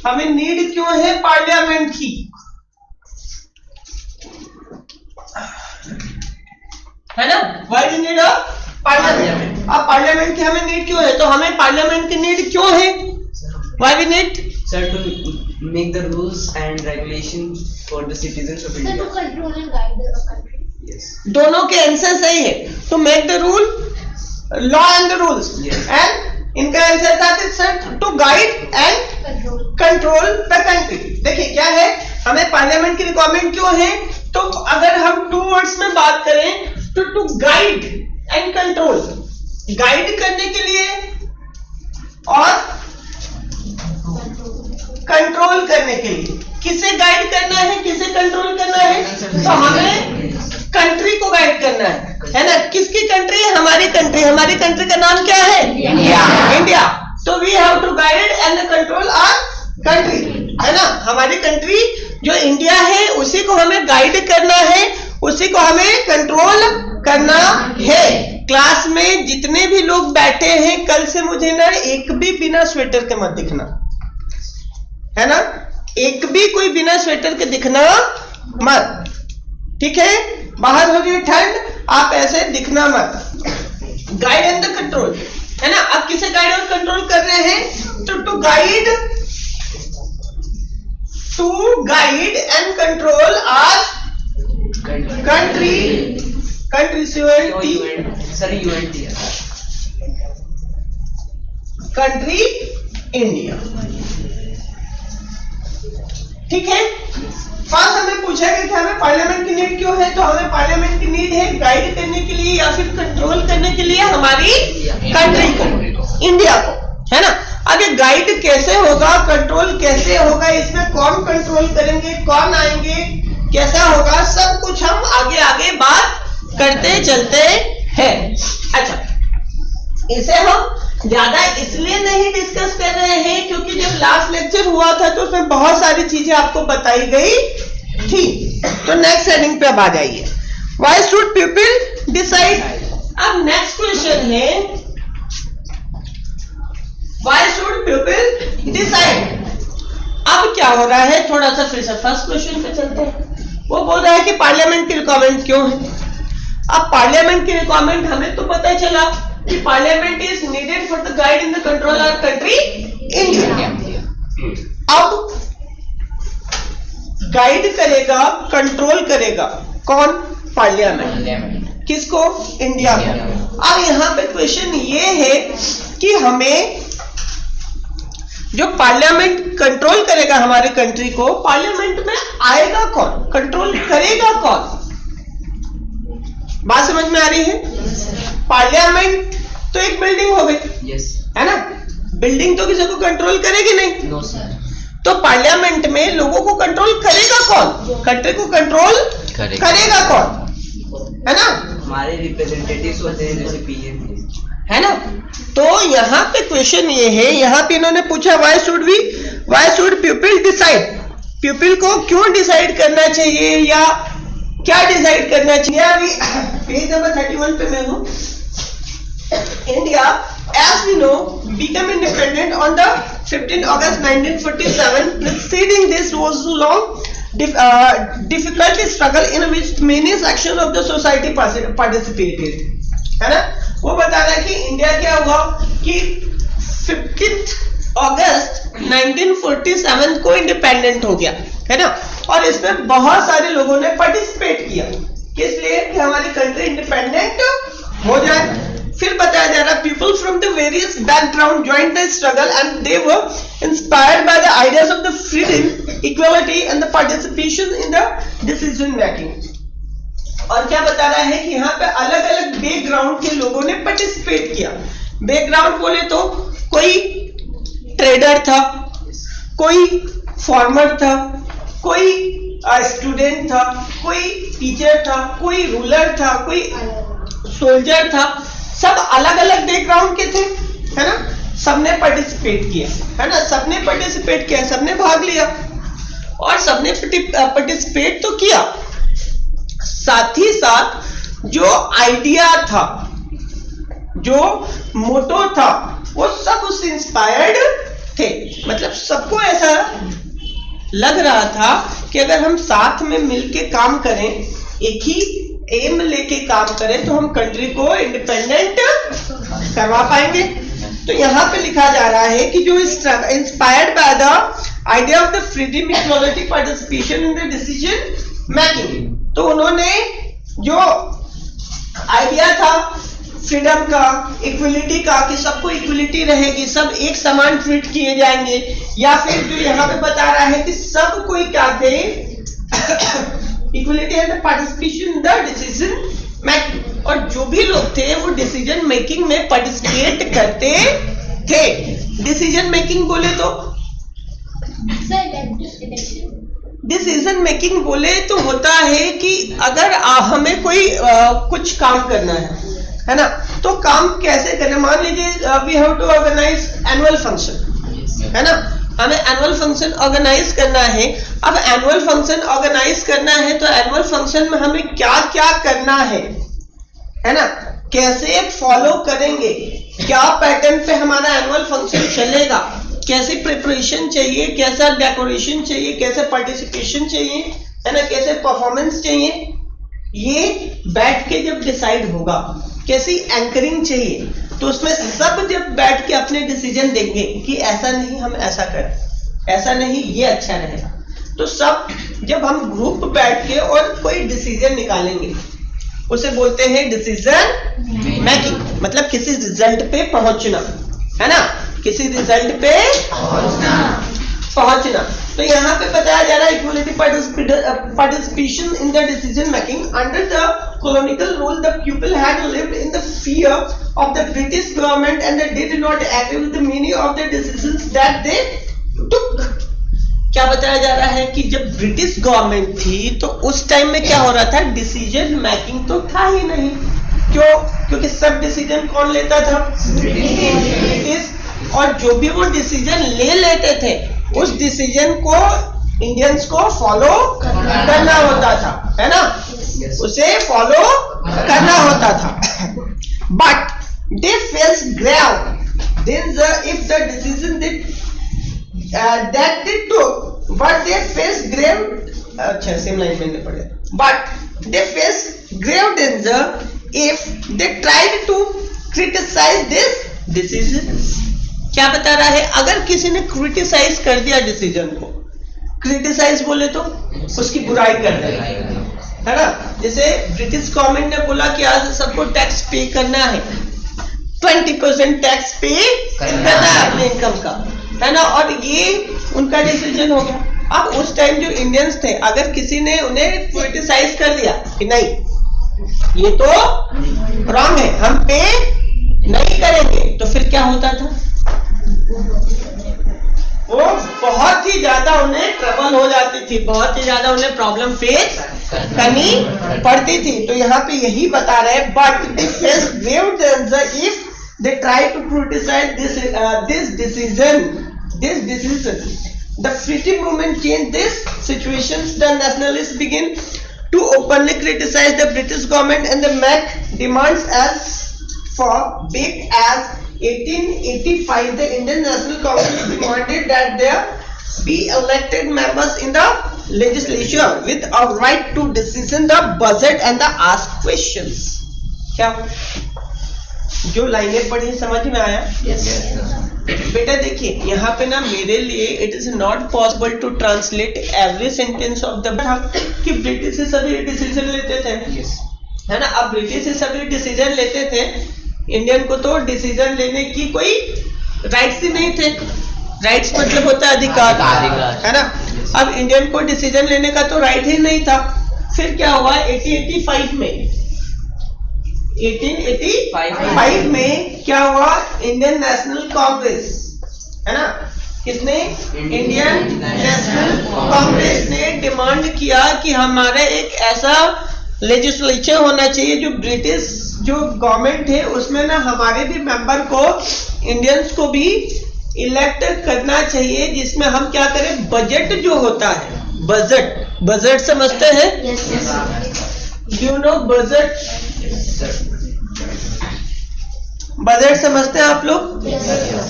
हमें नीड क्यों है पार्लियामेंट की, है ना? Why we need a parliament. अब पार्लियामेंट की हमें नीड क्यों है, तो हमें पार्लियामेंट की नीड क्यों है, why we need? Sir, to make the rules and regulations for the citizens of India. To control and guide the country. Yes. दोनों के आंसर सही है। To make the rule, law and the rules, and इनका answer था sir to guide and control the country. देखिए क्या है, हमें पार्लियामेंट की रिक्वायरमेंट क्यों है, तो अगर हम 2 वर्ड्स में बात करें तो to guide and control, guide करने के लिए और कंट्रोल करने के लिए। किसे गाइड करना है, किसे कंट्रोल करना है, तो हमें कंट्री को गाइड करना है ना? किसकी कंट्री है, हमारी कंट्री। हमारी कंट्री का नाम क्या है, इंडिया। तो we have to guide and control our country, है ना? हमारी कंट्री जो इंडिया है उसी को हमें गाइड करना है, उसी को हमें कंट्रोल करना है। क्लास में जितने भी लोग बैठे हैं, कल से मुझे ना एक भी बिना स्वेटर के मत दिखना, है ना? एक भी कोई बिना स्वेटर के दिखना मत, ठीक है? बाहर हो रही ठंड, आप ऐसे दिखना मत। गाइड एंड द कंट्रोल, है ना? अब किसे गाइड और कंट्रोल कर रहे हैं, तो to guide and control our country, country India, ठीक है? फर्स्ट हमें पूछा गया कि हमें पार्लियामेंट की नीड क्यों है, तो हमें पार्लियामेंट की नीड है गाइड करने के लिए या फिर कंट्रोल करने के लिए हमारी कंट्री को, इंडिया को, है ना? आगे गाइड कैसे होगा, कंट्रोल कैसे होगा, इसमें कौन कंट्रोल करेंगे, कौन आएंगे, कैसा होगा, सब कुछ हम आगे आगे बात करते चलते हैं। अच्छा, इसे हम ज्यादा इसलिए नहीं डिस्कस कर रहे हैं क्योंकि जब लास्ट लेक्चर हुआ था तो उसमें बहुत सारी चीजें आपको बताई गई थी। तो नेक्स्ट हेडिंग पे अब आ जाइए, व्हाई शुड पीपल डिसाइड। अब नेक्स्ट क्वेश्चन है, व्हाई शुड पीपल डिसाइड। अब क्या हो रहा है, थोड़ा सा फिर से फर्स्ट क्वेश्चन पे चलते हैं। वो बोल रहा है कि पार्लियामेंट की रिक्वायरमेंट क्यों है। अब पार्लियामेंट की रिक्वायरमेंट हमें तो पता चला कि parliament is needed for the guide in the control our country India. अब गाइड करेगा, कंट्रोल करेगा कौन, पार्लियामेंट। किसको, इंडिया को। अब यहाँ पे क्वेश्चन ये है कि हमें जो पार्लियामेंट कंट्रोल करेगा हमारे कंट्री को, पार्लियामेंट में आएगा कौन, कंट्रोल करेगा कौन। बात समझ में आ रही है? पार्लियामेंट तो एक बिल्डिंग हो गई, है ना? बिल्डिंग तो किसी को कंट्रोल करेगी नहीं। No sir. तो पार्लियामेंट में लोगों को कंट्रोल करेगा कौन, कंट्री को कंट्रोल करेगा कौन, है ना? हमारे रिप्रेजेंटेटिव्स होते हैं, जैसे पीएम, है ना? तो यहाँ पे क्वेश्चन ये है, यहाँ पे इन्होंने पूछा why should people decide. People को क्यों डिसाइड करना चाहिए या क्या डिसाइड करना चाहिए। पेज नंबर 31 पे मैं हूं। India, as we know, became independent on the 15 August 1947. Preceding this was a long, difficult struggle in which many sections of the society participated. है ना? वो बता रहा है कि इंडिया क्या हुआ कि 15 अगस्त 1947 को इंडिपेंडेंट हो गया, है ना? और इसमें बहुत सारे लोगों ने पार्टिसिपेट किया, किस लिए, कि हमारी कंट्री इंडिपेंडेंट हो जाए। फिर बताया जा रहा, people from the various background joined the struggle and they were inspired by the ideas of the freedom, equality and the participation in the decision making. और क्या बता रहा है कि यहाँ पे अलग अलग बैकग्राउंड के लोगों ने पार्टिसिपेट किया। बैकग्राउंड बोले तो कोई ट्रेडर था, कोई फार्मर था, कोई स्टूडेंट था, कोई टीचर था, कोई रूलर था, कोई सोल्जर था। सब अलग अलग बैकग्राउंड के थे, है ना? सबने पार्टिसिपेट किया, है ना? सबने पार्टिसिपेट किया, सबने भाग लिया और सबने पार्टिसिपेट तो किया, साथ ही साथ जो आइडिया था, जो मोटो था, वो सब उससे इंस्पायर्ड थे। मतलब सबको ऐसा लग रहा था कि अगर हम साथ में मिलके काम करें, एक ही एम लेके काम करें, तो हम कंट्री को इंडिपेंडेंट करवा पाएंगे। तो यहाँ पे लिखा जा रहा है कि जो inspired by the idea of the freedom, equality, participation in the decision making, तो उन्होंने जो आइडिया था फ्रीडम का, इक्वलिटी का, कि सबको इक्वलिटी रहेगी, सब एक समान ट्रीट किए जाएंगे, या फिर जो यहाँ पे बता रहा है कि सब कोई क्या थे, equality and participation in the decision making, और जो भी लोग थे वो डिसीजन मेकिंग में पार्टिसिपेट करते थे। डिसीजन मेकिंग बोले तो डिसीजन मेकिंग बोले तो होता है कि अगर हमें कोई कुछ काम करना है ना, तो काम कैसे करें। मान लीजिए we have to organise annual function, है ना, हमें एनुअल फंक्शन ऑर्गेनाइज करना है। अब एनुअल फंक्शन ऑर्गेनाइज करना है तो एनुअल फंक्शन में हमें क्या क्या करना है ना, कैसे फॉलो करेंगे, क्या पैटर्न पे हमारा एनुअल फंक्शन चलेगा, कैसे प्रिपरेशन चाहिए, कैसा डेकोरेशन चाहिए, कैसे पार्टिसिपेशन चाहिए, है ना, कैसे परफॉर्मेंस चाहिए, ये बैठ के जब डिसाइड होगा। कैसी एंकरिंग चाहिए, तो उसमें सब जब बैठ के अपने डिसीजन देंगे कि ऐसा नहीं हम ऐसा करें, ऐसा नहीं ये अच्छा रहेगा, तो सब जब हम ग्रुप बैठ के और कोई डिसीजन निकालेंगे, उसे बोलते हैं डिसीजन मेकिंग। मतलब किसी रिजल्ट पे पहुंचना, है ना, किसी रिजल्ट पे पहुंचना। तो यहाँ पे बताया जा रहा है equality participation in the decision making under the colonial rule, the people had lived in the fear of the British government and they did not agree with the meaning of the decisions that they took। क्या बताया जा रहा है कि जब British government थी तो उस टाइम में क्या हो रहा था, डिसीजन मेकिंग तो था ही नहीं। क्यों? क्योंकि सब डिसीजन कौन लेता था, ब्रिटिश, और जो भी वो डिसीजन ले लेते थे उस डिसीजन को इंडियंस को फॉलो करना होता था, है ना, उसे फॉलो करना होता था। But they face grave danger if the decision that they took, but they face grave, अच्छा सेम लाइन में नहीं पढ़े, but they face grave danger if they tried to criticize this decision। क्या बता रहा है, अगर किसी ने क्रिटिसाइज कर दिया डिसीजन को, क्रिटिसाइज बोले तो उसकी बुराई कर दिया, है ना। जैसे ब्रिटिश गवर्नमेंट ने बोला कि आज सबको टैक्स पे करना है, 20% टैक्स पे करना है अपने इनकम का, है ना, और ये उनका डिसीजन हो गया। अब उस टाइम जो इंडियंस थे, अगर किसी ने उन्हें क्रिटिसाइज कर दिया कि नहीं ये तो रॉन्ग है, हम पे नहीं करेंगे, तो फिर क्या होता था, वो बहुत ही ज्यादा उन्हें ट्रबल हो जाती थी, बहुत ही ज्यादा उन्हें प्रॉब्लम फेस करनी पड़ती थी। तो यहाँ पे यही बता रहे हैं, but they face grave danger if they try to criticise this decision. The freedom movement change this situations, the nationalist begin to openly criticize the British government and the make demands as far big as 1885. The Indian National Congress demanded that there be elected members in the legislature with a right to decision the budget and the ask questions। क्या जो लाइनें पढ़ी समझ में आया? Yes. बेटा देखिए यहाँ पे ना मेरे लिए it is not possible to translate every sentence of the, कि ब्रिटिश से सभी डिसीजन लेते थे, है ना। अब ब्रिटिश से सभी डिसीजन लेते थे, इंडियन को तो डिसीजन लेने की कोई राइट्स ही नहीं थे। राइट्स मतलब होता है अधिकार, है ना। अब इंडियन को डिसीजन लेने का तो राइट ही नहीं था। फिर क्या हुआ, 1885 में क्या हुआ, इंडियन नेशनल कांग्रेस, है ना, किसने, इंडियन नेशनल कांग्रेस ने डिमांड किया कि हमारे एक ऐसा लेजिस्लेचर होना चाहिए जो ब्रिटिश जो गवर्नमेंट है उसमें ना हमारे भी मेंबर को, इंडियंस को भी इलेक्ट करना चाहिए, जिसमें हम क्या करें, बजट जो होता है, बजट समझते हैं, यू नो बजट, बजट समझते हैं आप लोग?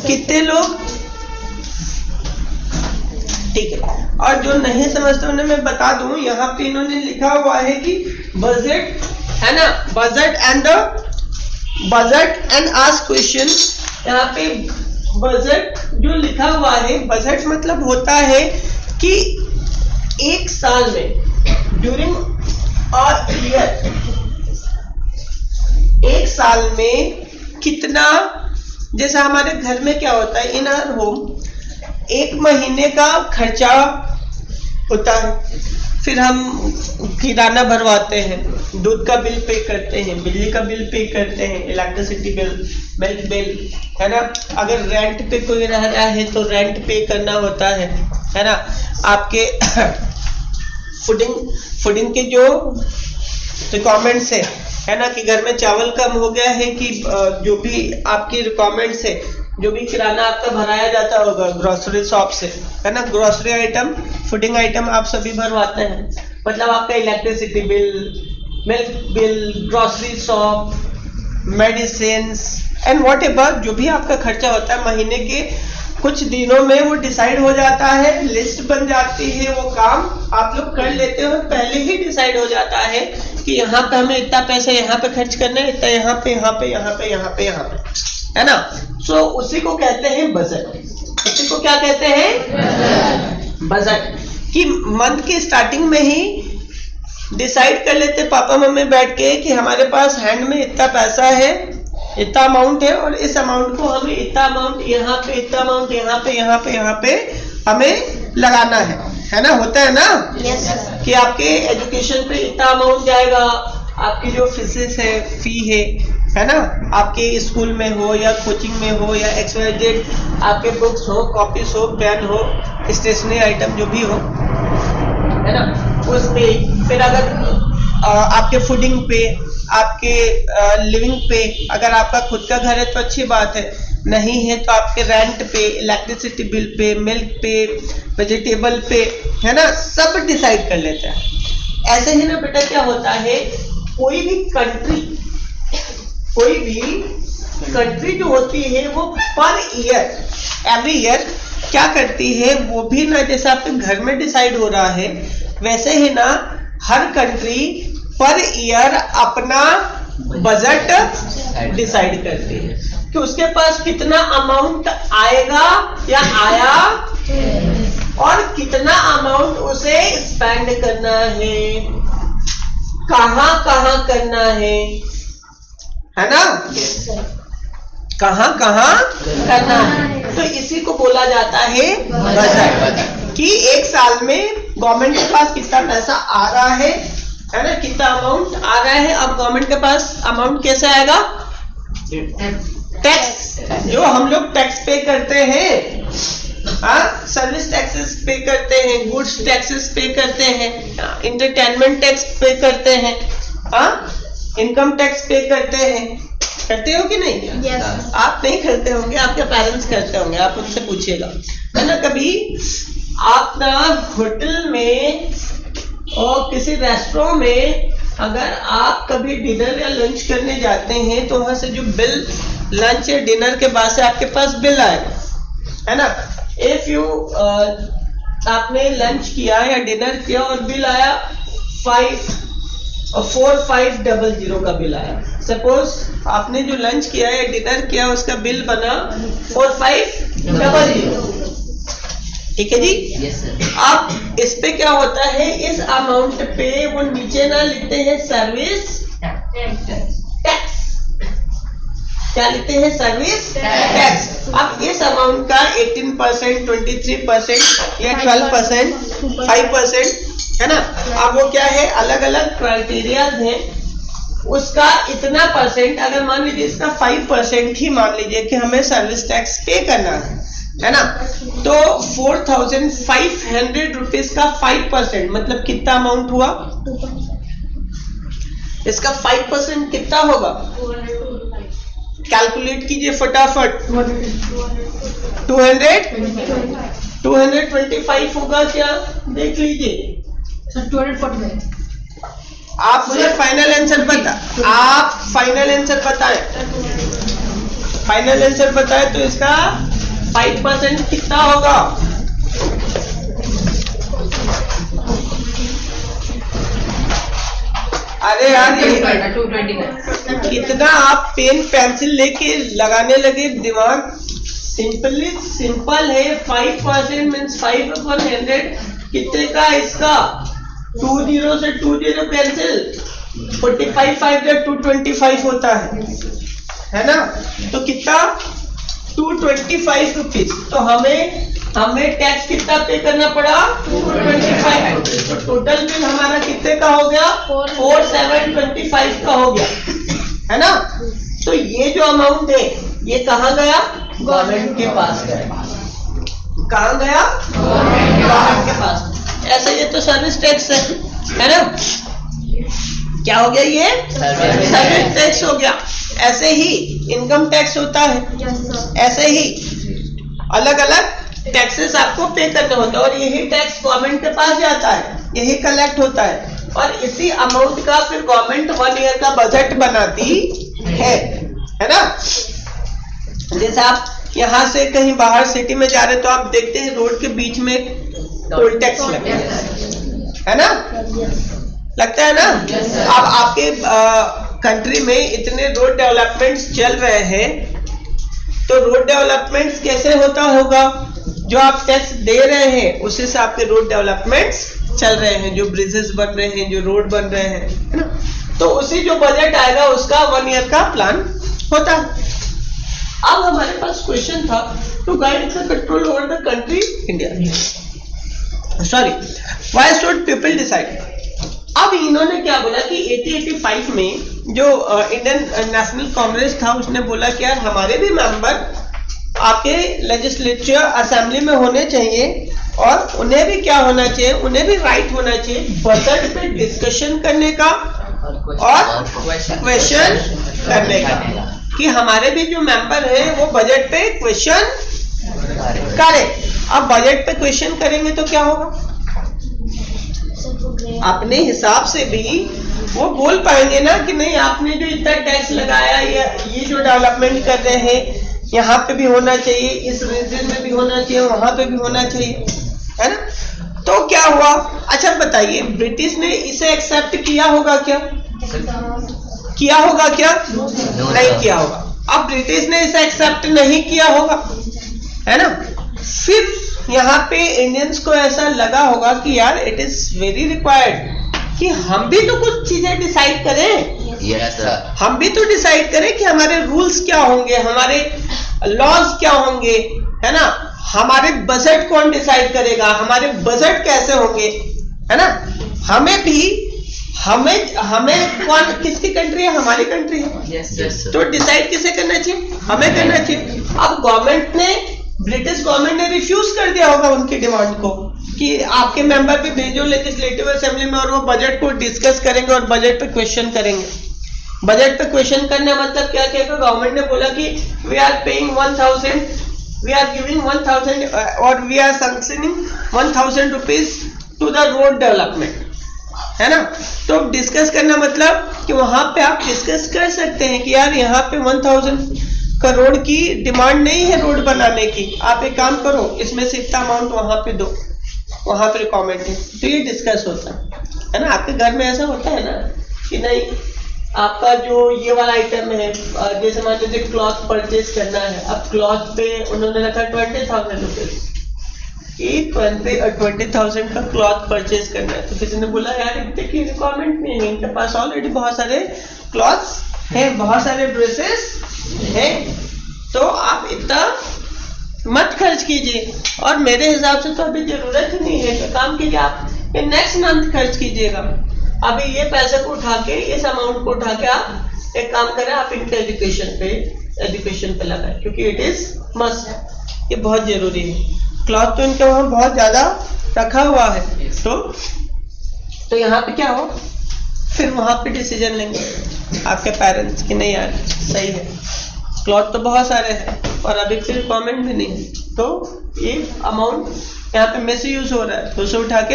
कितने लोग? ठीक है। और जो नहीं समझते उन्हें मैं बता दूं, यहाँ पे इन्होंने लिखा हुआ है कि बजट है ना, बजट एंड आस्क क्वेश्चन। यहाँ पे बजट जो लिखा हुआ है, बजट मतलब होता है कि एक साल में, ड्यूरिंग अ ईयर, एक साल में कितना, जैसा हमारे घर में क्या होता है, इन आवर होम एक महीने का खर्चा होता है, फिर हम किराना भरवाते हैं, दूध का बिल पे करते हैं, बिजली का बिल पे करते हैं, इलेक्ट्रिसिटी बिल, मिल्क बिल, है ना। अगर रेंट पे कोई रह रहा है तो रेंट पे करना होता है ना। आपके फूडिंग के जो रिक्वायरमेंट्स है ना, कि घर में चावल कम हो गया है, कि जो भी आपकी रिक्वायरमेंट्स है, जो भी किराना आपका भराया जाता होगा ग्रोसरी शॉप से, है ना, ग्रोसरी आइटम, फूडिंग आइटम आप सभी भरवाते हैं। मतलब आपका electricity bill, milk bill, grocery shop, medicine and whatever जो भी आपका खर्चा होता है महीने के कुछ दिनों में वो डिसाइड हो जाता है, लिस्ट बन जाती है, वो काम आप लोग कर लेते हो, पहले ही डिसाइड हो जाता है कि यहाँ पे हमें इतना पैसा यहाँ पे खर्च करना है, इतना यहाँ पे, यहाँ पे, यहाँ पे, यहाँ पे, यहाँ पे, है ना। सो उसी को कहते हैं बजट। उसी को क्या कहते हैं? बजट। कि मंथ की स्टार्टिंग में ही डिसाइड कर लेते पापा मम्मी बैठ के कि हमारे पास हैंड में इतना पैसा है, इतना अमाउंट है, और इस अमाउंट को हमें इतना अमाउंट यहाँ पे, इतना अमाउंट यहाँ पे, यहाँ पे, यहाँ पे हमें लगाना है ना। होता है ना? Yes, sir. कि आपके एजुकेशन पे इतना अमाउंट जाएगा, आपकी जो फीस है, फी है ना, आपके स्कूल में हो या कोचिंग में हो या XYZ, आपके बुक्स हो, कॉपीज हो, पेन हो, स्टेशनरी आइटम जो भी हो, है ना, उस पे। फिर अगर आपके फूडिंग पे, आपके लिविंग पे, अगर आपका खुद का घर है तो अच्छी बात है, नहीं है तो आपके रेंट पे, इलेक्ट्रिसिटी बिल पे, मिल्क पे, वेजिटेबल पे, है ना, सब डिसाइड कर लेते हैं। ऐसे ही ना बेटा क्या होता है, कोई भी कंट्री जो होती है वो पर ईयर, एवरी ईयर क्या करती है, वो भी ना जैसे आपके घर में डिसाइड हो रहा है, वैसे ही ना हर कंट्री पर ईयर अपना बजट डिसाइड करती है कि उसके पास कितना अमाउंट आएगा या आया, और कितना अमाउंट उसे स्पेंड करना है, कहाँ करना है ना, कहाँ करना है। तो इसी को बोला जाता है बजट। कि एक साल में गवर्नमेंट के पास कितना पैसा आ रहा है ना, कितना अमाउंट आ रहा है। अब गवर्नमेंट के पास अमाउंट कैसे आएगा? टैक्स, जो हम लोग टैक्स पे करते हैं, सर्विस टैक्सेस पे करते हैं, गुड्स टैक्सेस पे करते हैं, एंटरटेनमेंट टैक्स पे करते हैं, इनकम टैक्स पे करते हो कि नहीं? Yes. आप नहीं करते होंगे, आपके पेरेंट्स करते होंगे, आप उनसे पूछिएगा, है ना। कभी आप ना होटल में और किसी रेस्टोरेंट में अगर आप कभी डिनर या लंच करने जाते हैं तो वहां से जो बिल, लंच या डिनर के बाद से आपके पास बिल आएगा, है ना। इफ यू आपने लंच किया या डिनर किया और बिल आया 4500 का बिल आया। सपोज आपने जो लंच किया या डिनर किया उसका बिल बना 4500, ठीक है जी। Yes, sir. अब इस पे क्या होता है, इस अमाउंट पे वो नीचे ना लिखते हैं सर्विस टैक्स, क्या लिखते हैं? Service tax. अब इस अमाउंट का 18%, 23% या 12%, 5%, है ना। अब वो क्या है, अलग अलग क्राइटेरिया है, उसका इतना परसेंट, अगर मान लीजिए इसका 5% ही मान लीजिए कि हमें सर्विस टैक्स पे करना है ना, तो 4500 रुपीज का 5% मतलब कितना अमाउंट हुआ? इसका 5% कितना होगा? कैलकुलेट कीजिए फटाफट। 225 होगा क्या? देख लीजिए। 245। आप मुझे फाइनल आंसर बताएं। फाइनल आंसर बताएं तो इसका 5% कितना होगा? अरे यार ये 229. कितना आप पेन पेंसिल लेके लगाने लगे दिमाग। सिंपल है। 5% मीन्स 5/100 कितने का इसका 20 से 20 कैंसिल 45 5 225 होता है ना। तो कितना 225 रुपीज। तो हमें टैक्स कितना पे करना पड़ा 225। तो टोटल बिल हमारा कितने का हो गया 4725 का हो गया है ना। तो ये जो अमाउंट है ये कहाँ गया गवर्नमेंट के पास गया। कहाँ गया गवर्नमेंट के पास। ऐसे ये तो सर्विस टैक्स है ना। क्या हो गया ये सर्विस टैक्स हो गया। ऐसे ही इनकम टैक्स होता है। ऐसे ही अलग अलग टैक्सेस आपको पे करने होते हैं और यही टैक्स गवर्नमेंट के पास जाता है, यही कलेक्ट होता है और इसी अमाउंट का फिर गवर्नमेंट 1 ईयर का बजट बनाती है ना। जैसे आप यहाँ से कहीं बाहर सिटी में जा रहे तो आप देखते हैं रोड के बीच में टोल टैक्स लगता है ना, लगता है ना। अब आपके कंट्री में इतने रोड डेवलपमेंट्स चल रहे हैं तो रोड डेवलपमेंट्स कैसे होता होगा, जो आप टैक्स दे रहे हैं उसी से आपके रोड डेवलपमेंट्स चल रहे हैं, जो ब्रिजेस बन रहे हैं, जो रोड बन रहे हैं, है ना। तो उसी जो बजट आएगा उसका 1 ईयर का प्लान होता है। अब हमारे पास क्वेश्चन था to guide the control over the country India, sorry why should people decide. अब इन्होंने क्या बोला कि 80-85 में जो इंडियन नेशनल कांग्रेस था उसने बोला कि यार हमारे भी मेंबर आपके लेजिस्लेचर असेंबली में होने चाहिए और उन्हें भी क्या होना चाहिए, उन्हें भी राइट होना चाहिए बजट पे डिस्कशन करने का और क्वेश्चन करने का, कि हमारे भी जो मेंबर है वो बजट पे क्वेश्चन करें। अब बजट पे क्वेश्चन करेंगे तो क्या होगा, अपने हिसाब से भी वो बोल पाएंगे ना कि नहीं आपने जो इतना टैक्स लगाया ये जो डेवलपमेंट कर रहे हैं यहाँ पे भी होना चाहिए, इस रीजन में भी होना चाहिए, वहां पे भी होना चाहिए, है ना। तो क्या हुआ, अच्छा बताइए ब्रिटिश ने इसे एक्सेप्ट किया होगा क्या, किया होगा क्या, नहीं किया होगा। अब ब्रिटिश ने इसे एक्सेप्ट नहीं किया होगा, है ना। फिर यहाँ पे इंडियंस को ऐसा लगा होगा कि यार इट इज वेरी रिक्वायर्ड कि हम भी तो कुछ चीजें डिसाइड करें। यस सर, हम भी तो डिसाइड करें कि हमारे रूल्स क्या होंगे, हमारे लॉज क्या होंगे, है ना। हमारे बजट कौन डिसाइड करेगा, हमारे बजट कैसे होंगे, है ना। हमें कौन किसकी कंट्री है, हमारी कंट्री है। Yes sir. तो डिसाइड किसे करना चाहिए, हमें करना चाहिए। अब गवर्नमेंट ने, ब्रिटिश गवर्नमेंट ने रिफ्यूज कर दिया होगा उनकी डिमांड को कि आपके मेंबर भी भेजो लेजिस्लेटिव असेंबली में और वो बजट को डिस्कस करेंगे और बजट पे क्वेश्चन करेंगे। बजट पे क्वेश्चन करने मतलब क्या कहेगा, गवर्नमेंट ने बोला कि we are paying 1000, we are giving 1000 और we are sanctioning 1000 rupees to the road development, है ना। तो डिस्कस करना मतलब कि वहां पे आप डिस्कस कर सकते हैं कि यार यहाँ पे 1000 करोड़ की डिमांड नहीं है रोड बनाने की, आप एक काम करो इसमें से इतना अमाउंट वहां पे दो, वहां पे रिकमेंड है। तो ये डिस्कस होता है ना। आपके घर में ऐसा होता है ना कि नहीं आपका जो ये वाला आइटम है, जैसे मान लीजिए क्लॉथ परचेज करना है, अब क्लॉथ पे उन्होंने रखा 20,000 रुपीज कि 20,000 का क्लॉथ परचेज करना है। तो किसी ने बोला यार इतने की रिक्वायरमेंट नहीं है, इनके पास ऑलरेडी बहुत सारे क्लॉथ्स हैं, बहुत सारे ड्रेसेस हैं, तो आप इतना मत खर्च कीजिए और मेरे हिसाब से तो अभी जरूरत ही नहीं है। तो काम कीजिए आप ये नेक्स्ट मंथ खर्च कीजिएगा, अभी ये पैसे को उठा के, इस अमाउंट को उठा के आप एक काम करें, आप इनके एजुकेशन पे लगाएं क्योंकि इट इज मस्ट, ये बहुत जरूरी है। क्लॉथ तो इनके वहां बहुत ज्यादा रखा हुआ है, तो यहाँ पे क्या हो, फिर वहां पे डिसीजन लेंगे आपके पेरेंट्स कि नहीं यार सही है, क्लॉथ तो बहुत सारे हैं और अभी फिर रिक्वायरमेंट भी नहीं है, तो ये अमाउंट यहाँ पे मिस यूज हो रहा है, तो उसे उठा के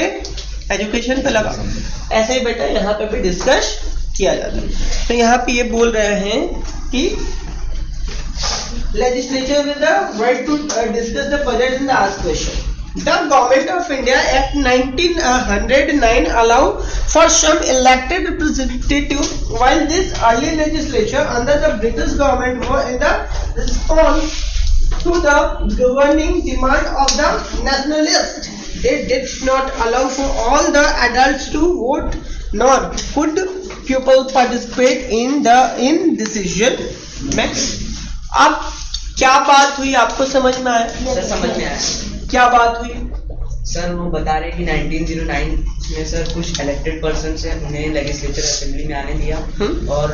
एजुकेशन पे लगा। ऐसे ही बेटा यहाँ पे भी डिस्कस किया जाता है। तो यहाँ पे ये बोल रहे हैं कि legislature with the right to discuss the budget and ask question। The Government of India Act 1909 allow for some elected representative, while this early legislation under the British government was in the response to the governing demand of the nationalists. They did not allow for all the adults to vote, nor could pupils participate in decision making. अब क्या बात हुई, आपको समझ में आया? Sir समझ में आया। क्या बात हुई? सर वो बता रहे कि 1909 में सर कुछ इलेक्टेड पर्सन है, उन्हें लेजिस्लेचर असेंबली में आने दिया, और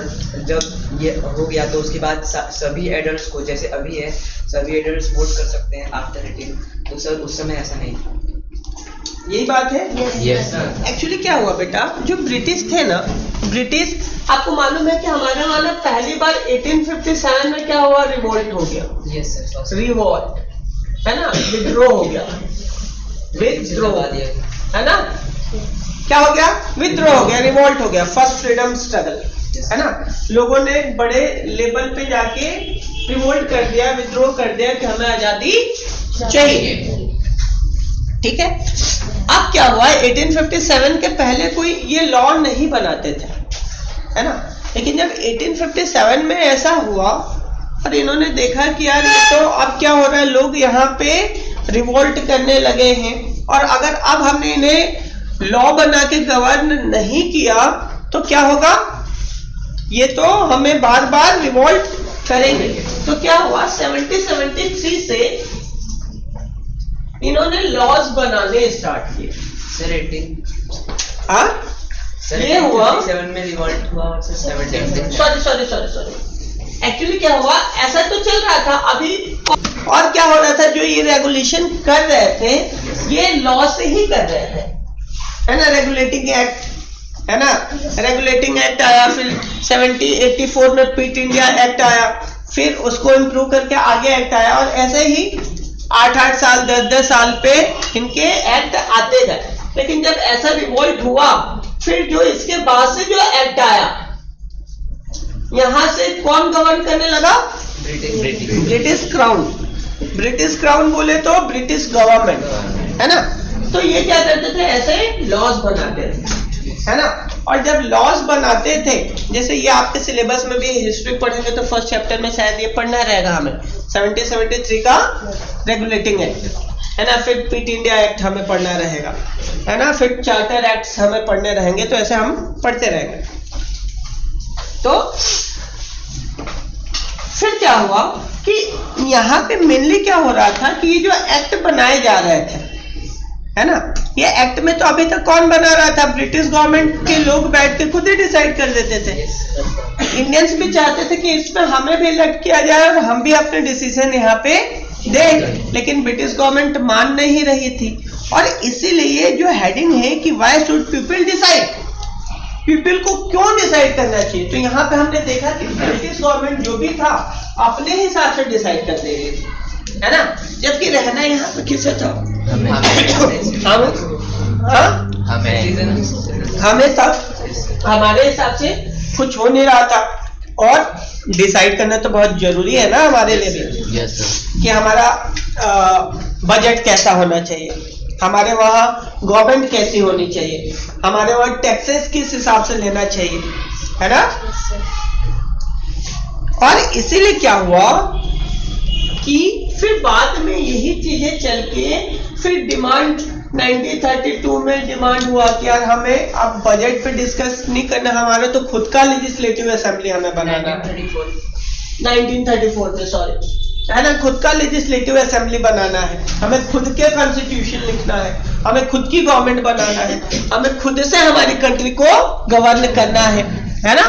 जब ये हो गया तो उसके बाद सभी एडल्ट्स को, जैसे अभी है, सभी एडल्ट्स वोट कर सकते हैं आफ्टर 18। तो सर उस समय ऐसा नहीं था। यही बात है। Yes sir. एक्चुअली क्या हुआ बेटा, जो ब्रिटिश थे ना, ब्रिटिश, आपको मालूम है कि हमारा वाला पहली बार 1857 में क्या हुआ, रिवोल्ट हो गया। Yes sir. रिवोल्ट है ना, विद्रोह हो गया, विद्रोह है ना, क्या हो गया, विद्रोह हो गया, रिवोल्ट हो गया, फर्स्ट फ्रीडम स्ट्रगल है ना। लोगों ने बड़े लेवल पे जाके रिवोल्ट कर दिया, विद्रोह कर दिया कि हमें आजादी चाहिए, ठीक है। अब क्या हुआ, 1857 के पहले कोई ये लॉ नहीं बनाते थे, है ना, लेकिन जब 1857 में ऐसा हुआ और इन्होंने देखा कि यार ये तो अब क्या हो रहा है, लोग यहाँ पे रिवोल्ट करने लगे हैं, और अगर अब हमने इन्हें लॉ बना के गवर्न नहीं किया तो क्या होगा, ये तो हमें बार बार रिवोल्ट करेंगे। तो क्या हुआ, 1773 से इन्होंने लॉज बनाने स्टार्ट किए। सर 18 हाँ ये हुआ 7 में रिवोल्ट हुआ, और सर 17 सॉरी एक्चुअली क्या हुआ, ऐसा तो चल रहा था अभी, और क्या हो रहा था, जो ये रेगुलेशन कर रहे थे ये लॉ से ही कर रहे थे, है ना। रेगुलेटिंग एक्ट है ना, रेगुलेटिंग एक्ट आया, फिर 1784 में क्विट इंडिया एक्ट आया, फिर उसको इम्प्रूव करके आगे एक्ट आया, और ऐसे ही 8-8 साल 10-10 साल पे इनके एक्ट आते गए। लेकिन जब ऐसा रिवोल्ट हुआ, फिर जो इसके बाद से जो एक्ट आया, यहां से कौन गवर्न करने लगा, ब्रिटिश क्राउन। ब्रिटिश क्राउन बोले तो ब्रिटिश गवर्नमेंट, है ना। तो ये क्या करते थे, ऐसे लॉज बनाते थे, है ना। और जब लॉज बनाते थे, जैसे ये आपके सिलेबस में भी हिस्ट्री पढ़ेंगे तो फर्स्ट चैप्टर में शायद ये पढ़ना रहेगा हमें, 1773 का रेगुलेटिंग एक्ट, है ना, फिर क्विट इंडिया एक्ट हमें पढ़ना रहेगा, है ना, फिर चार्टर एक्ट हमें पढ़ने रहेंगे, तो ऐसे हम पढ़ते रहेंगे। तो फिर क्या हुआ कि यहाँ पे मेनली क्या हो रहा था कि ये जो एक्ट बनाए जा रहे थे, है ना, ये एक्ट में तो अभी तक कौन बना रहा था, ब्रिटिश गवर्नमेंट के लोग बैठ के खुद ही डिसाइड कर देते थे। इंडियंस भी चाहते थे कि इसमें हमें भी इलेक्ट किया जाए और हम भी अपने डिसीजन यहाँ पे दें, लेकिन ब्रिटिश गवर्नमेंट मान नहीं रही थी, और इसीलिए जो हेडिंग है कि why should people decide, people को क्यों डिसाइड करना चाहिए। तो यहाँ पे हमने देखा कि ब्रिटिश गवर्नमेंट जो भी था अपने हिसाब से डिसाइड कर दे रही थी, है ना, जबकि रहना यहाँ पे किसे था, हमें था, हमारे हिसाब से कुछ हो नहीं रहा था, और डिसाइड करना तो बहुत जरूरी है ना हमारे लिए भी, कि हमारा बजट कैसा होना चाहिए, हमारे वहाँ गवर्नमेंट कैसी होनी चाहिए, हमारे वहाँ टैक्सेस किस हिसाब से लेना चाहिए, है ना। और इसीलिए क्या हुआ कि फिर बाद में यही चीजें चल के फिर डिमांड 1932 में डिमांड हुआ कि यार हमें अब बजट पे डिस्कस नहीं करना, हमारा तो खुद का लेजिस्लेटिव असेंबली हमें बनाना है, 1934 में, सॉरी, है ना, खुद का लेजिस्लेटिव असेंबली बनाना है, हमें खुद के कॉन्स्टिट्यूशन लिखना है, हमें खुद की गवर्नमेंट बनाना है, हमें खुद से हमारी कंट्री को गवर्न करना है ना।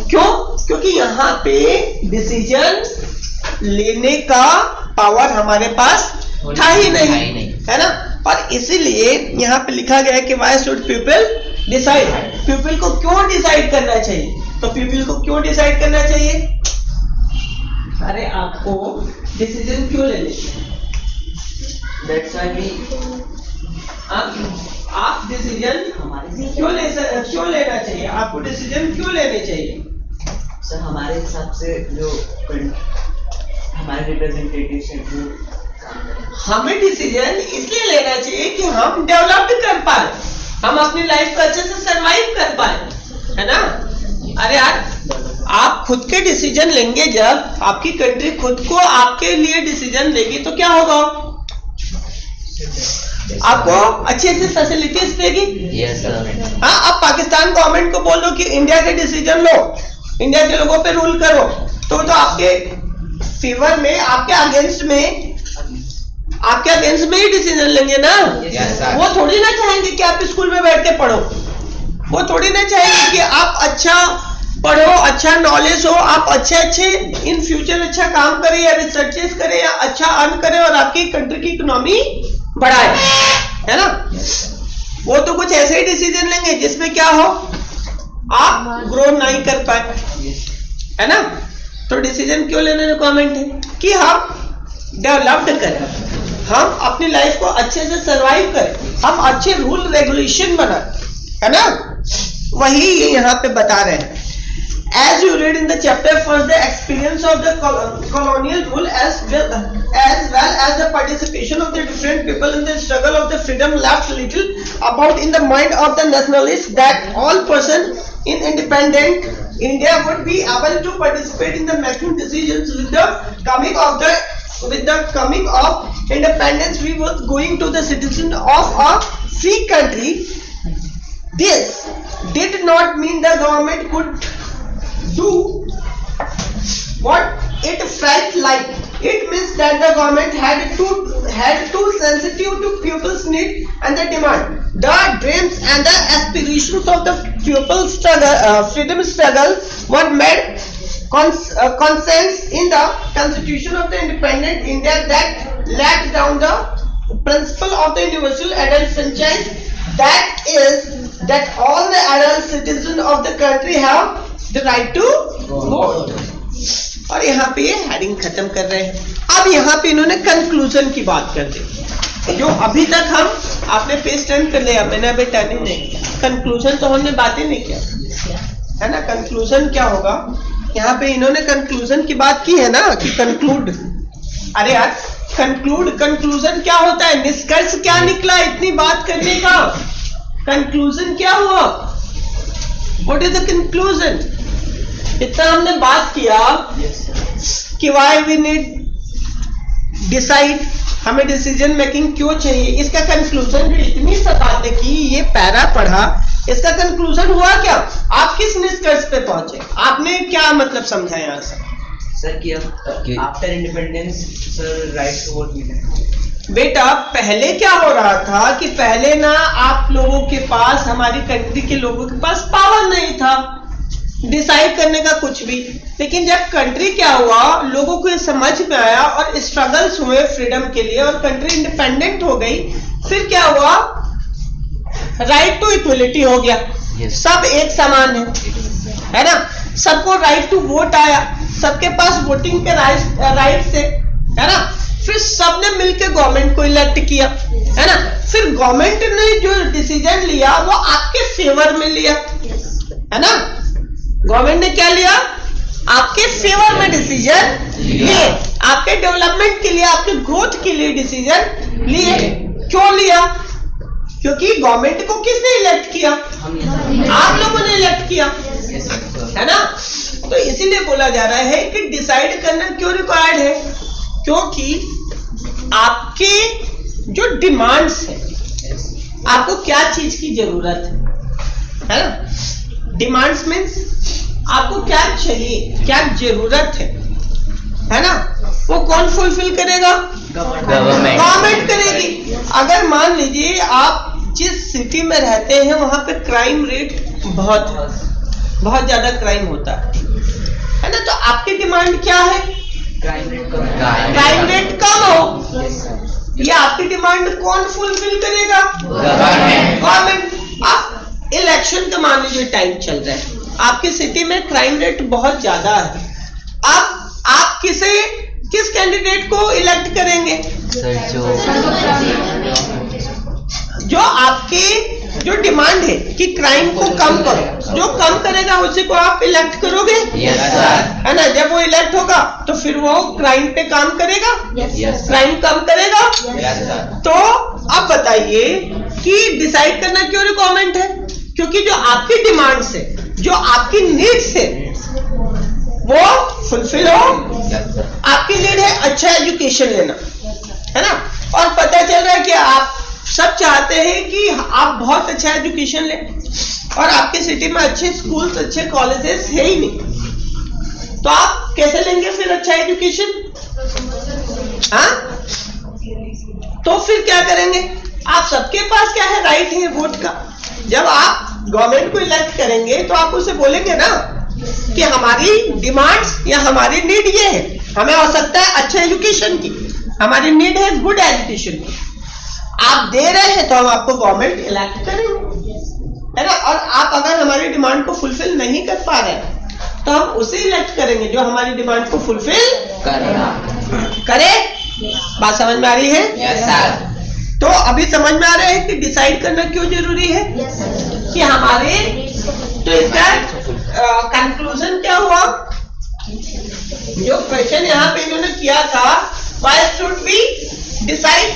क्यों, क्योंकि यहाँ पे डिसीजन लेने का पावर हमारे पास था ही नहीं, है ना। और इसीलिए यहाँ पे लिखा गया है कि why should people decide, people को क्यों डिसाइड करना चाहिए, तो पीपल को क्यों डिसाइड करना चाहिए, अरे आपको डिसीजन क्यों लेने चाहिए, आप डिसीजन क्यों लेना चाहिए, आपको डिसीजन क्यों लेने चाहिए। सर हमारे हिसाब से जो हमारे रिप्रेजेंटेटिव हैं वो काम हमें डिसीजन इसलिए लेना चाहिए कि हम डेवलप कर पाए, हम अपनी लाइफ को अच्छे से सरवाइव कर पाए, है ना। अरे यार, आप खुद के डिसीजन लेंगे, जब आपकी कंट्री खुद को आपके लिए डिसीजन लेगी तो क्या होगा, आपको अच्छी अच्छी फैसिलिटीज देगी। Yes sir. हाँ, आप पाकिस्तान गवर्नमेंट को बोलो कि इंडिया के डिसीजन लो, इंडिया के लोगों पे रूल करो, तो आपके फेवर में, आपके अगेंस्ट में ही डिसीजन लेंगे ना। वो थोड़ी ना चाहेंगे कि आप स्कूल में बैठ के पढ़ो, वो थोड़ी ना चाहेंगे कि आप अच्छा पढ़ो, अच्छा नॉलेज हो, आप अच्छे इन फ्यूचर अच्छा काम करें या रिसर्चेस करें या अच्छा अर्न करें और आपकी कंट्री की इकोनॉमी बढ़ाए, है ना। वो तो कुछ ऐसे ही डिसीजन लेंगे जिसमें क्या हो, आप ग्रो नहीं कर पाए, है ना। तो डिसीजन क्यों लेने रिक्वायरमेंट है कि हम डेवलप्ड करें, हम अपनी लाइफ को अच्छे से सरवाइव करें, हम अच्छे रूल रेगुलेशन बनाए, है ना। वही ये यहाँ पे बता रहे हैं। As you read in the chapter first, the experience of the colonial rule as well as the participation of the different people in the struggle of the freedom left little about in the mind of the nationalists that all person in independent India would be able to participate in the making decisions. With the coming of independence, we were going to the citizen of a free country. This did not mean the government could do what it felt like. It means that the government had too sensitive to people's need and the demand, the dreams and the aspirations of the people's struggle, freedom struggle were made conscience in the constitution of the independent India that laid down the principle of the universal adult franchise, that is that all the adult citizens of the country have the right to vote. और यहाँ पे ये heading खत्म कर रहे हैं। अब यहाँ पे इन्होंने कंक्लूजन की बात कर दी, जो अभी तक हम आपने पेज टर्न कर लिया, मैंने अभी टर्न ही नहीं किया। कंक्लूजन तो हमने बात ही नहीं किया, है ना। कंक्लूजन क्या होगा, यहाँ पे इन्होंने कंक्लूजन की बात की है ना कि कंक्लूड। अरे यार, कंक्लूजन क्या होता है, निष्कर्ष क्या निकला इतनी बात करने का, कंक्लूजन क्या हुआ, व्हाट इज द कंक्लूजन। इतना हमने बात किया कि व्हाई वी नीड डिसाइड, हमें डिसीजन मेकिंग क्यों चाहिए, इसका कंक्लूजन भी इतनी सा बातें की, ये पैरा पढ़ा, इसका कंक्लूजन हुआ क्या, आप किस निष्कर्ष पे पहुंचे, आपने क्या मतलब समझा यहाँ से। सर कि after independence sir right to vote मिला। बेटा, पहले क्या हो रहा था कि पहले ना आप लोगों के पास, हमारी कंट्री के लोगों के पास पावर नहीं था डिसाइड करने का कुछ भी। लेकिन जब कंट्री क्या हुआ, लोगों को ये समझ में आया और स्ट्रगल्स हुए फ्रीडम के लिए और कंट्री इंडिपेंडेंट हो गई, फिर क्या हुआ, राइट टू इक्वलिटी हो गया। सब एक समान है ना, सबको राइट टू वोट आया, सबके पास वोटिंग के राइट से, है ना। फिर सबने मिलकर गवर्नमेंट को इलेक्ट किया, है ना। फिर गवर्नमेंट ने जो डिसीजन लिया वो आपके फेवर में लिया, है ना। गवर्नमेंट ने क्या लिया, आपके फेवर में डिसीजन लिए, आपके डेवलपमेंट के लिए, आपके ग्रोथ के लिए डिसीजन लिए। क्यों लिया, क्योंकि गवर्नमेंट को किसने इलेक्ट किया, आप लोगों ने इलेक्ट किया, है ना। तो इसीलिए बोला जा रहा है कि डिसाइड करना क्यों रिक्वायर्ड है, क्योंकि आपके जो डिमांड्स है, आपको क्या चीज की जरूरत है ना। डिमांड्स मीन्स आपको क्या चाहिए, क्या जरूरत है ना। वो कौन फुलफिल करेगा, गवर्नमेंट करेगी। अगर मान लीजिए आप जिस सिटी में रहते हैं वहां पे क्राइम रेट बहुत ज्यादा क्राइम होता है ना, तो आपकी डिमांड क्या है, क्राइम रेट कम हो। ये आपकी डिमांड कौन फुलफिल करेगा, गवर्नमेंट। आप इलेक्शन का मान लीजिए टाइम चल रहा है, आपकी सिटी में क्राइम रेट बहुत ज्यादा है, आप किस कैंडिडेट को इलेक्ट करेंगे, जो आपके जो डिमांड है कि क्राइम को कम करो, जो कम करेगा उसी को आप इलेक्ट करोगे, है ना। जब वो इलेक्ट होगा तो फिर वो क्राइम पे काम करेगा, क्राइम कम करेगा। तो अब बताइए कि डिसाइड करना क्यों रिक्वायरमेंट है? क्योंकि जो आपकी डिमांड्स है, जो आपकी नीड्स है, वो फुलफिल हो। आपकी नीड है अच्छा एजुकेशन लेना, है ना, और पता चल रहा है कि आप सब चाहते हैं कि आप बहुत अच्छा एजुकेशन लें और आपके सिटी में अच्छे स्कूल्स, अच्छे कॉलेजेस है ही नहीं, तो आप कैसे लेंगे फिर अच्छा एजुकेशन? हाँ, तो फिर क्या करेंगे? आप सबके पास क्या है? राइट है वोट का। जब आप गवर्नमेंट को इलेक्ट करेंगे तो आप उसे बोलेंगे ना कि हमारी डिमांड्स या हमारी नीड ये है, हमें आवश्यकता है अच्छे एजुकेशन की, हमारी नीड है गुड एजुकेशन की। आप दे रहे हैं तो हम आपको गवर्नमेंट इलेक्ट करेंगे, है ना। और आप अगर हमारी डिमांड को फुलफिल नहीं कर पा रहे हैं तो हम उसे इलेक्ट करेंगे जो हमारी डिमांड को फुलफिल करे। बात समझ में आ रही है? Yes, sir. तो अभी समझ में आ रहा है कि डिसाइड करना क्यों जरूरी है? कि हमारे, तो इसका कंक्लूजन क्या हुआ? जो क्वेश्चन यहाँ पे इन्होंने किया था, why should we decide?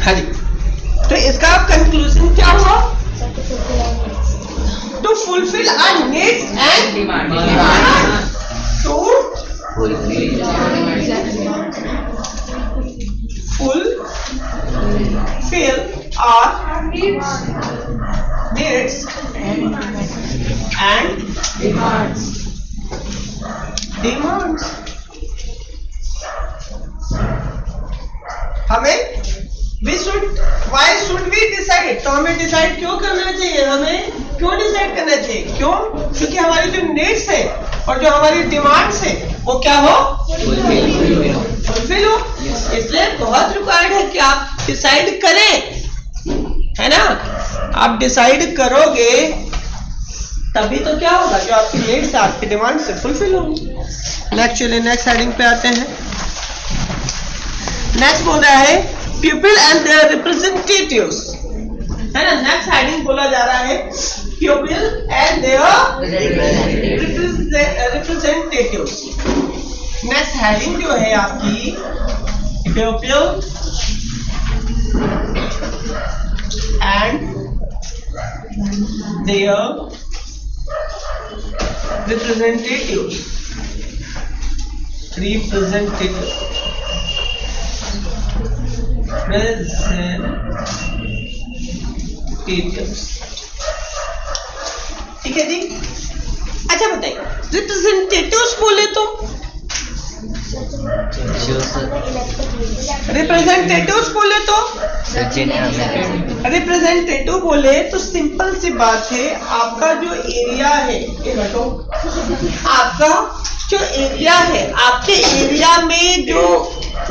हाँ जी, तो इसका कंक्लूजन क्या हुआ? To fulfil our needs and demand to fulfil our needs and demands. हमें why should we decide? तो हमें डिसाइड क्यों करना चाहिए? हमें क्यों डिसाइड करना चाहिए? क्यों? क्योंकि हमारी जो नीड्स है और जो हमारी डिमांड्स है वो क्या हो? फुलफिल हो। इसलिए बहुत रिक्वायर्ड है कि आप डिसाइड करें, है ना। आप डिसाइड करोगे तभी तो क्या होगा, जो आपकी नीड्स है, आपकी डिमांड से फुलफिल होगी। नेक्स्ट हेडिंग पे आते हैं। नेक्स्ट बोल रहा है पीपल एंड देयर रिप्रेजेंटेटिव्स, है ना। नेक्स्ट हेडिंग बोला जा रहा है people and their representatives. Next heading जो है आपकी पीपल एंड देयर रिप्रेजेंटेटिव्स। ठीक है जी। अच्छा बताइए, रिप्रेजेंटेटिव्स बोले तो, रिप्रेजेंटेटिव्स बोले तो, रिप्रेजेंटेटिव बोले तो सिंपल सी बात है, आपका जो एरिया है, आपका जो एरिया है, आपके एरिया में जो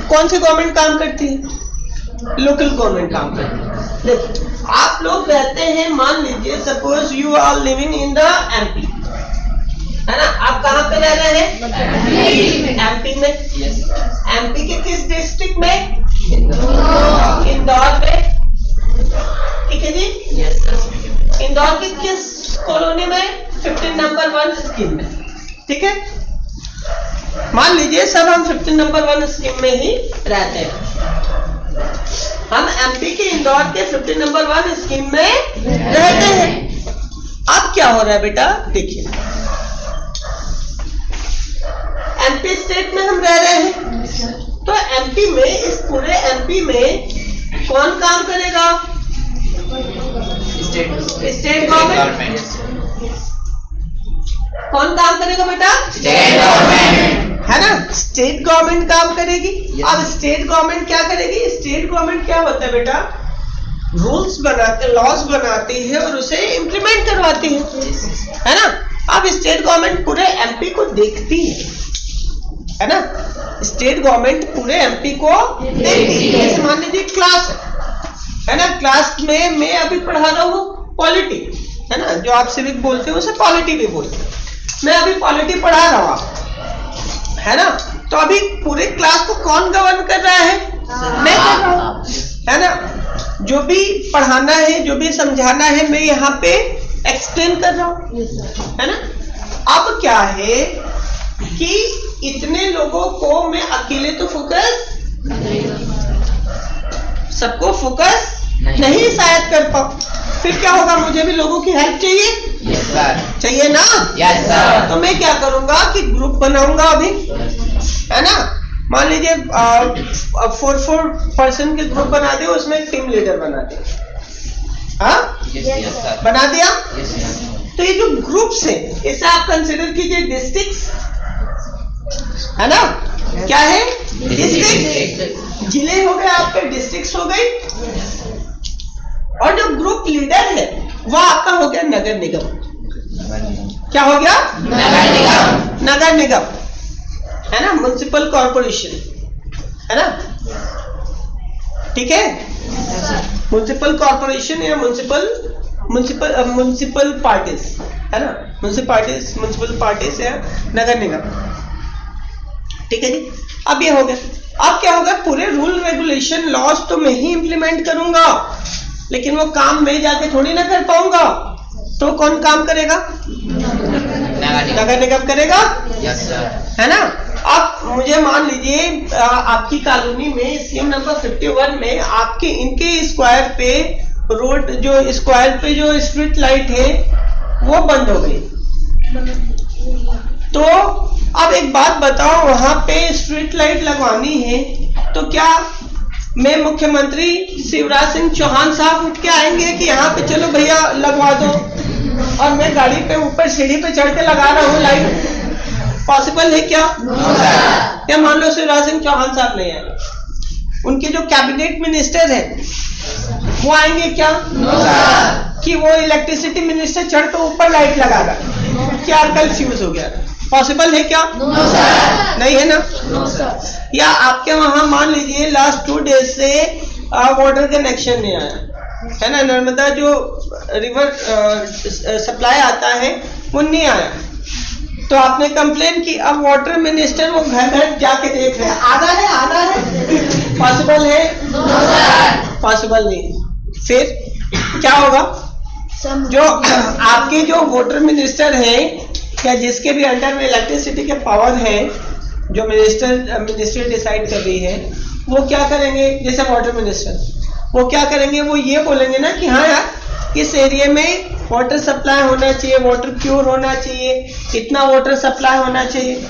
कौन सी गवर्नमेंट काम करती है? लोकल गवर्नमेंट काम करती है। देखो, आप लोग रहते हैं, मान लीजिए suppose you are living in the MP, है ना। आप कहाँ पे रह रहे हैं? एमपी में। एमपी के किस डिस्ट्रिक्ट में? इंदौर में। ठीक है जी। इंदौर की किस कॉलोनी में? 15 नंबर 1 स्कीम में। ठीक है, मान लीजिए सब हम 15 नंबर 1 स्कीम में ही रहते हैं। हम एमपी के इंदौर के 15 नंबर 1 स्कीम में रहते हैं। अब क्या हो रहा है बेटा, देखिए, एमपी स्टेट में हम रह रहे हैं, तो एमपी में, इस पूरे एमपी में कौन काम करेगा? State government. कौन काम करेगा बेटा? स्टेट गवर्नमेंट, है ना। स्टेट गवर्नमेंट काम करेगी। अब स्टेट गवर्नमेंट क्या करेगी? स्टेट गवर्नमेंट क्या होता है बेटा? रूल्स बनाते, लॉज बनाती है और उसे इम्प्लीमेंट करवाती है ना। अब स्टेट गवर्नमेंट पूरे एमपी को देखती है ना, स्टेट गवर्नमेंट पूरे एमपी को देखती है। जैसे मान लीजिए क्लास है ना, क्लास में मैं अभी पढ़ा रहा हूँ पॉलिटी, है ना, जो आप सिविक बोलते हो उसे पॉलिटी भी बोलते हैं। मैं अभी पॉलिटी पढ़ा रहा हूँ, है ना, तो अभी पूरे क्लास को कौन गवर्न कर रहा है? मैं कर रहा हूँ, है ना। जो भी पढ़ाना है, जो भी समझाना है, मैं यहाँ पे एक्सप्लेन कर रहा हूँ, है ना। अब क्या है कि इतने लोगों को मैं अकेले तो फोकस, सबको फोकस नहीं शायद कर पाऊं, फिर क्या होगा? मुझे भी लोगों की हेल्प चाहिए, चाहिए ना। तो मैं क्या करूंगा कि ग्रुप बनाऊंगा अभी, है ना। मान लीजिए 4 पर्सन के ग्रुप बना दिया, उसमें टीम लीडर बना दिया, हाँ बना दिया। तो ये जो ग्रुप्स है इसे आप कंसिडर कीजिए डिस्ट्रिक्ट्स, है ना। क्या है? डिस्ट्रिक्ट। जिले हो गए आपके, डिस्ट्रिक्ट्स हो गई, और जो ग्रुप लीडर है वो आपका हो गया नगर निगम। क्या हो गया? नगर निगम। नगर निगम, है ना, म्युनिसिपल कॉर्पोरेशन, है ना, ठीक है। म्युनिसिपल कॉर्पोरेशन या म्युनिसिपल पार्टीज, है ना, म्युनिसिपल पार्टीज या नगर निगम, ठीक है जी। अब ये हो गया। अब क्या होगा? पूरे रूल रेगुलेशन लॉज तो मैं ही इंप्लीमेंट करूंगा, लेकिन वो काम मैं जाके थोड़ी ना कर पाऊंगा, तो कौन काम करेगा? नगर निगम करेगा, है ना। अब मुझे मान लीजिए आपकी कॉलोनी में स्कीम नंबर 51 में आपके इनके स्क्वायर पे रोड, जो स्क्वायर पे जो स्ट्रीट लाइट है वो बंद हो गई, तो अब एक बात बताओ, वहां पे स्ट्रीट लाइट लगवानी है तो क्या मैं मुख्यमंत्री शिवराज सिंह चौहान साहब उठ के आएंगे कि यहाँ पे चलो भैया लगवा दो, और मैं गाड़ी पे ऊपर सीढ़ी पे चढ़ के लगा रहा हूँ लाइट? पॉसिबल है क्या? क्या मान लो शिवराज सिंह चौहान साहब नहीं आए, उनके जो कैबिनेट मिनिस्टर है वो आएंगे क्या? कि वो इलेक्ट्रिसिटी मिनिस्टर चढ़ के ऊपर लाइट लगा रहा, क्या कल फ्यूज हो गया? पॉसिबल है क्या? नहीं है ना। या आपके वहां मान लीजिए लास्ट 2 डेज से वाटर कनेक्शन नहीं आया, है ना, नर्मदा जो रिवर सप्लाई आता है वो नहीं आया, तो आपने कंप्लेन की। अब वाटर मिनिस्टर वो घर घर जाके देख रहे हैं, आना है, पॉसिबल है? पॉसिबल नहीं। फिर क्या होगा? जो आपके जो वाटर मिनिस्टर है या जिसके भी अंडर में इलेक्ट्रिसिटी के पावर है, जो मिनिस्टर डिसाइड कर रही है, वो क्या करेंगे? जैसे वाटर मिनिस्टर वो क्या करेंगे? वो ये बोलेंगे ना कि हाँ यार इस एरिया में वाटर सप्लाई होना चाहिए, वाटर प्योर होना चाहिए, इतना वाटर सप्लाई होना चाहिए,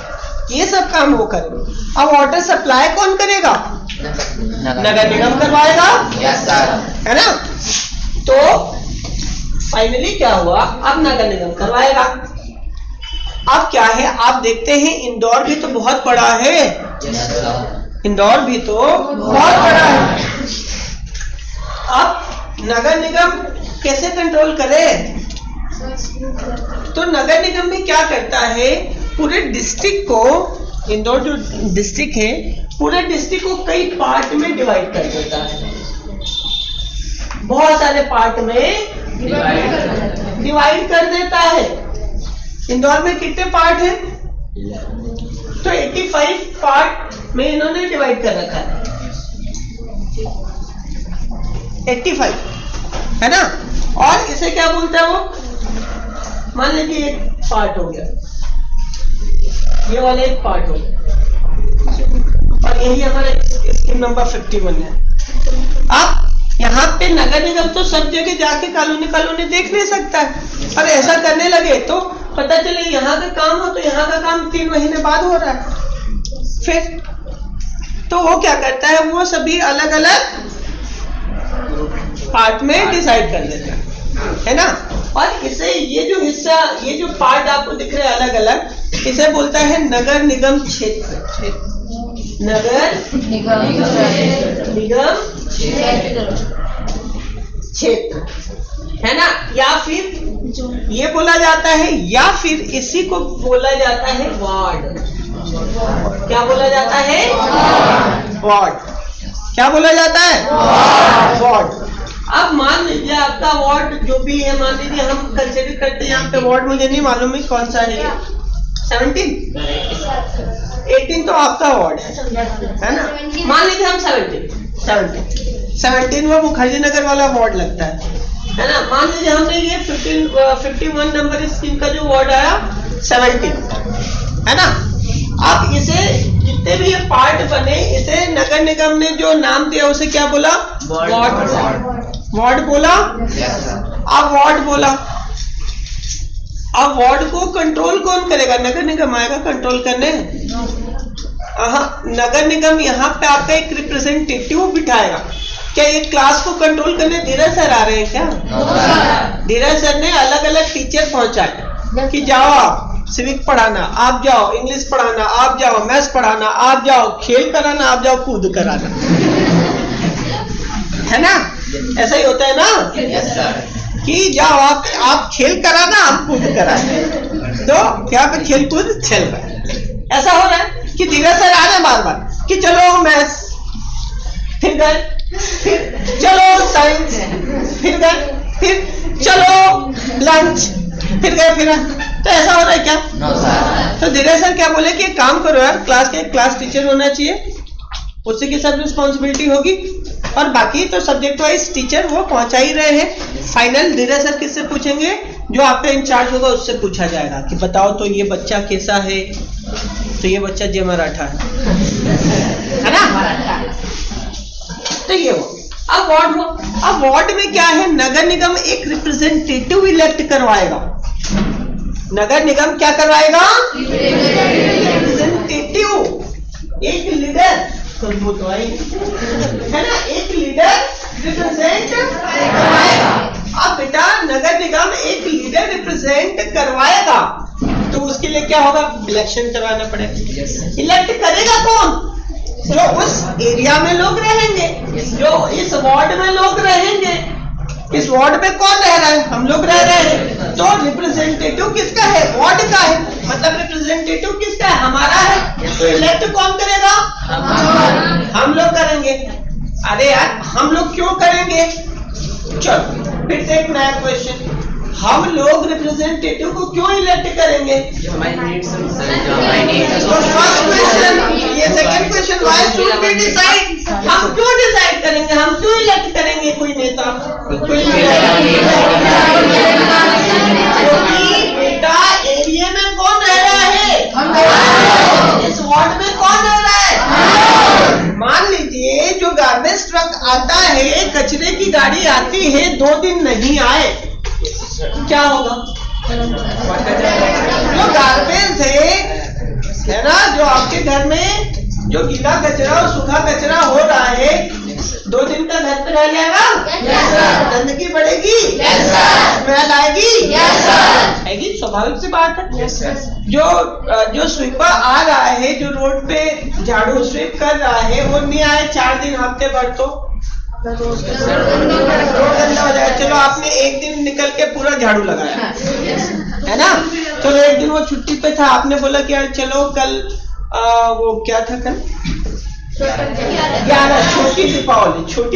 ये सब काम वो करेंगे। अब वाटर सप्लाई कौन करेगा? नगर निगम करवाएगा, है ना। तो फाइनली क्या हुआ? अब नगर निगम करवाएगा। अब क्या है, आप देखते हैं इंदौर भी तो बहुत बड़ा है, इंदौर भी तो बहुत बड़ा है। अब नगर निगम कैसे कंट्रोल करे? तो नगर निगम भी क्या करता है, पूरे डिस्ट्रिक्ट को, इंदौर जो डिस्ट्रिक्ट है पूरे डिस्ट्रिक्ट को कई पार्ट में डिवाइड कर देता है, बहुत सारे पार्ट में डिवाइड कर देता है। इंदौर में कितने पार्ट हैं? तो 85 पार्ट में इन्होंने डिवाइड कर रखा है, 85, है ना। और इसे क्या बोलता है वो? मान लीजिए एक पार्ट हो गया, ये वाला एक पार्ट हो गया, और यही हमारा स्कीम नंबर 51 है। अब यहाँ पे नगर निगम तो सब जगह जाके कॉलोनी देख नहीं सकता है, और ऐसा करने लगे तो पता चले यहाँ का काम हो तो यहाँ का काम 3 महीने बाद हो रहा है। फिर तो वो क्या करता है, वो सभी अलग अलग पार्ट में डिसाइड कर देता है ना। और इसे ये जो हिस्सा, ये जो पार्ट आपको दिख रहे हैं अलग अलग, इसे बोलता है नगर निगम क्षेत्र। नगर निगम क्षेत्र, क्षेत्र, है ना, या फिर ये बोला जाता है, या फिर इसी को बोला जाता है वार्ड। क्या बोला जाता है? वार्ड। क्या बोला जाता है? वार्ड। अब मान लीजिए आपका वार्ड जो भी है, मान लीजिए हम कंसिडर करते हैं यहाँ पे वार्ड, मुझे नहीं मालूम है कौन सा है, 17 18 तो आपका वार्ड है ना। मान लीजिए हम 17 वो मुखर्जी नगर वाला वार्ड लगता है ना। मान लीजिए हमने ये 51 नंबर स्कीम का जो वार्ड आया 17, है ना। अब इसे जितने भी ये पार्ट बने, इसे नगर निगम ने जो नाम दिया उसे क्या बोला? वार्ड बोला। अब वार्ड बोला, अब वार्ड को कंट्रोल कौन करेगा? नगर निगम आएगा कंट्रोल करने। नगर निगम यहाँ पे आपका एक रिप्रेजेंटेटिव बिठाएगा। क्या ये क्लास को कंट्रोल करने धीरज सर आ रहे हैं क्या? धीरज सर ने अलग अलग टीचर पहुंचाए कि जाओ आप सिविक पढ़ाना, आप जाओ इंग्लिश पढ़ाना, आप जाओ मैथ्स पढ़ाना, आप जाओ खेल कराना, आप जाओ कूद कराना, है ना। ऐसा ही होता है ना। Yes sir. कि जाओ आप खेल कराना, हम कूद कराना, तो यहाँ पे खेल कूद चल रहा है। ऐसा हो रहा है कि धीरज सर आ रहे बार बार कि चलो मैथ्स, फिर गए, फिर चलो साइंस, फिर गए, फिर चलो लंच, फिर गए, फिर तो ऐसा हो रहा है क्या? No sir. तो धीरज सर क्या बोले कि एक काम करो यार, क्लास के क्लास टीचर होना चाहिए, उससे की सब रिस्पॉन्सिबिलिटी होगी, और बाकी तो सब्जेक्ट वाइज टीचर वो पहुंचा ही रहे हैं। फाइनल धीरज सर किससे पूछेंगे? जो आपका इंचार्ज होगा उससे पूछा जाएगा कि बताओ तो ये बच्चा कैसा है, तो ये बच्चा जय मराठा है ना। तो ये हो, अब वार्ड हो, अब वार्ड में क्या है? नगर निगम एक रिप्रेजेंटेटिव इलेक्ट करवाएगा। नगर निगम क्या करवाएगा? रिप्रेजेंटेटिव, एक लीडर, है ना, एक लीडर रिप्रेजेंट करवाएगा। अब बेटा नगर निगम एक लीडर रिप्रेजेंट करवाएगा, तो उसके लिए क्या होगा? इलेक्शन करवाना पड़ेगा। इलेक्ट करेगा कौन? जो उस एरिया में लोग रहेंगे, जो इस वार्ड में लोग रहेंगे। इस वार्ड में कौन रह रहा है? हम लोग रह रहे हैं, तो रिप्रेजेंटेटिव किसका है? वार्ड का है, मतलब रिप्रेजेंटेटिव किसका है? हमारा है। तो इलेक्ट कौन करेगा? हम लोग करेंगे। अरे यार हम लोग क्यों करेंगे? चलो फिर से एक नया क्वेश्चन, हम लोग रिप्रेजेंटेटिव को क्यों इलेक्ट करेंगे? जो हमारी नीड्स तो फर्स्ट क्वेश्चन, ये second question, why should we decide? हम क्यों डिसाइड करेंगे? हम क्यों इलेक्ट करेंगे कोई नेता? क्योंकि बेटा एरिया में कौन रह रहा है? इस वार्ड में कौन रह रहा है? मान लीजिए जो गार्बेज ट्रक आता है, कचरे की गाड़ी आती है, 2 दिन नहीं आए, क्या होगा? जो गार्बेज है ना, जो आपके घर में जो गीला कचरा और सूखा कचरा हो रहा है, 2 दिन का घर पे रह जाएगा, गंदगी बढ़ेगी, स्मेल आएगी, आएगी, स्वाभाविक सी बात है। जो स्वीपर आ रहा है, जो रोड पे झाड़ू स्वीप कर रहा है, वो नहीं आए 4 दिन हफ्ते भर तो रोड गंदा हो जाएगा। चलो आपने एक दिन निकल के पूरा झाड़ू लगाया, है ना। चलो एक दिन वो छुट्टी पे था, आपने बोला कि यार चलो कल वो क्या था कल 11 छोटी